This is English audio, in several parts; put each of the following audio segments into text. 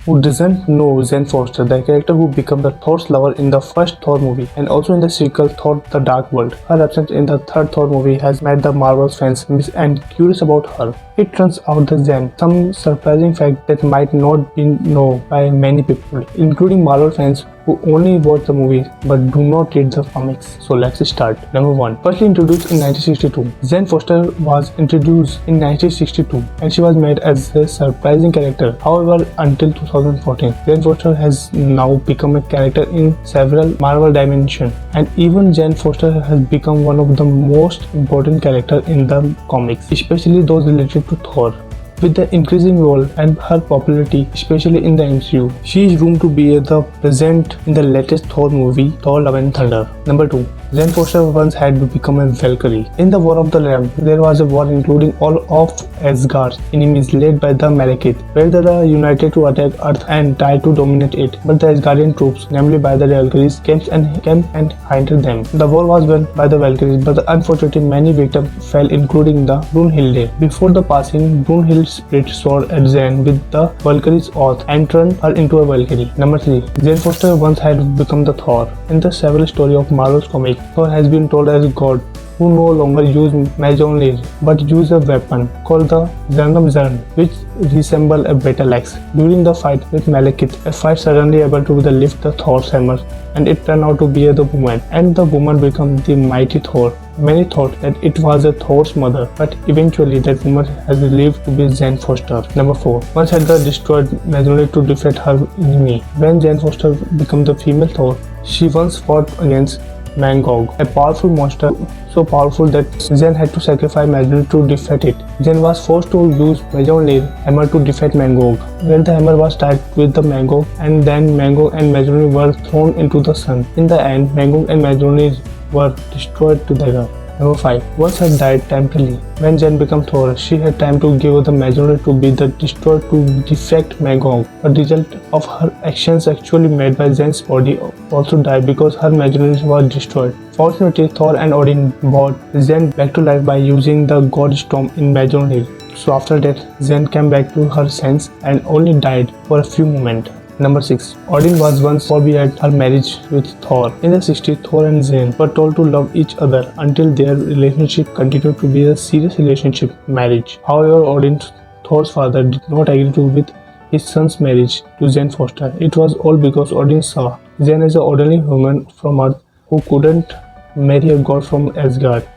who doesn't know Jane Foster, the character who became the Thor's lover in the first Thor movie and also in the sequel Thor: The Dark World. Her absence in the third Thor movie has made the Marvel's fans miss and curious about her. It turns out that Jane, some surprising fact that might not be known by many people, including Marvel fans who only watch the movie but do not read the comics. So let's start. Number 1. Firstly introduced in 1962. Jane Foster was introduced in 1962 and she was made as a surprising character. However, until 2014, Jane Foster has now become a character in several Marvel dimensions, and even Jane Foster has become one of the most important characters in the comics, especially those related to Thor. With the increasing role and her popularity, especially in the MCU, she is rumored to be present in the latest Thor movie, Thor: Love and Thunder. Number 2. Jane Foster once had to become a Valkyrie. In the War of the Lamb, there was a war including all of Asgard's enemies led by the Malekith, where they were united to attack Earth and try to dominate it. But the Asgardian troops, namely by the Valkyries, came and hindered them. The war was won by the Valkyries, but unfortunately many victims fell, including the Brunhilde. Before the passing, Brunhilde split sword at Jane with the Valkyrie's oath and turned her into a Valkyrie. Number 3. Jane Foster once had become the Thor. In the several story of Marvel's comic, Thor has been told as a god who no longer use Mjolnir but use a weapon called the Zern, which resemble a battle axe. During the fight with Malekith, a fight suddenly able to lift the Thor's hammer, and it turned out to be the woman, and the woman became the mighty Thor. Many thought that it was a Thor's mother, but eventually that woman has believed to be Jane Foster. Number 4. Once had the destroyed Mjolnir to defeat her enemy. When Jane Foster became the female Thor, she once fought against Mangog, a powerful monster so powerful that Jane had to sacrifice Mjolnir to defeat it. Jane was forced to use Mjolnir hammer to defeat Mangog, where the hammer was tied with the Mangog, and then Mangog and Mjolnir were thrown into the sun. In the end, Mangog and Mjolnir were destroyed together. Number 5. Once had died temporarily. When Jane became Thor, she had time to give the Mjolnir to be destroyed to defeat Mangog. A result of her actions actually made by Jane's body also died because her Mjolnir was destroyed. Fortunately, Thor and Odin brought Jane back to life by using the God Storm in Mjolnir. So after that, Jane came back to her sense and only died for a few moments. Number 6. Odin was once forbade her marriage with Thor. In the 60s, Thor and Jane were told to love each other until their relationship continued to be a serious relationship, marriage. However, Odin, Thor's father, did not agree with his son's marriage to Jane Foster. It was all because Odin saw Jane as an ordinary human from Earth who couldn't marry a god from Asgard.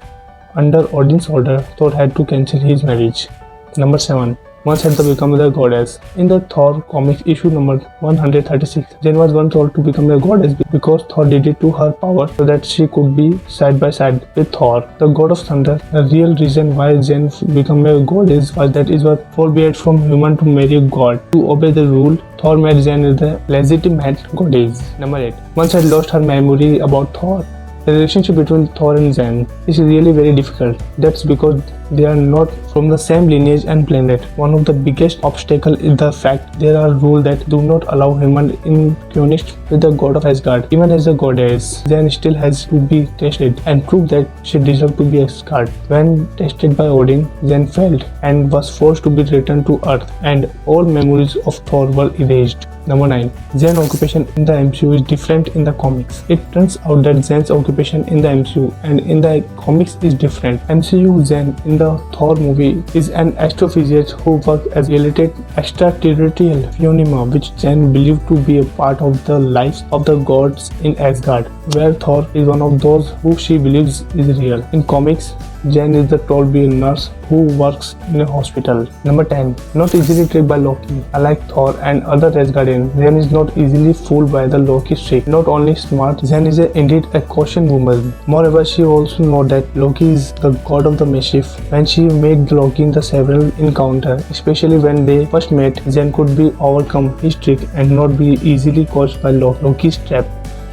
Under Odin's order, Thor had to cancel his marriage. Number 7. Once had become the goddess. In the Thor comics issue number 136, Jane was once told to become a goddess because Thor did it to her power so that she could be side by side with Thor, the god of thunder. The real reason why Jane became a goddess was that it was forbidden from human to marry a god. To obey the rule, Thor made Jane the legitimate goddess. Number 8. Once had lost her memory about Thor. The relationship between Thor and Jane is really very difficult. That's because they are not from the same lineage and planet. One of the biggest obstacles is the fact there are rules that do not allow human in community with the god of Asgard. Even as a goddess, Jane still has to be tested and prove that she deserves to be Asgard. When tested by Odin, Jane failed and was forced to be returned to Earth, and all memories of Thor were erased. Number 9. Jane's occupation in the MCU is different in the comics. It turns out that Jane's occupation in the MCU and in the comics is different. MCU Jane in the Thor movie is an astrophysicist who works as a related extraterrestrial phenomena which Jane believed to be a part of the lives of the gods in Asgard, where Thor is one of those who she believes is real. In comics, Jane is the told be a nurse who works in a hospital. Number 10. Not easily tricked by Loki. Unlike Thor and other Asgardians, Jane is not easily fooled by the Loki's trick. Not only smart, Jane is indeed a caution woman. Moreover, she also knows that Loki is the god of the mischief. When she made Loki in the several encounters, especially when they first met, Jane could be overcome his trick and not be easily caught by Loki's trap.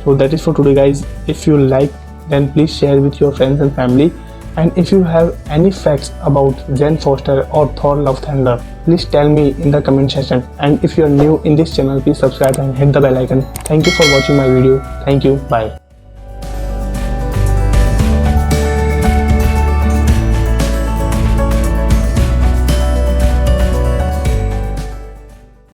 So that is for today, guys. If you like, then please share with your friends and family. And if you have any facts about Jane Foster or Thor: Love Thunder, please tell me in the comment section. And if you are new in this channel, please subscribe and hit the bell icon. Thank you for watching my video. Thank you. Bye.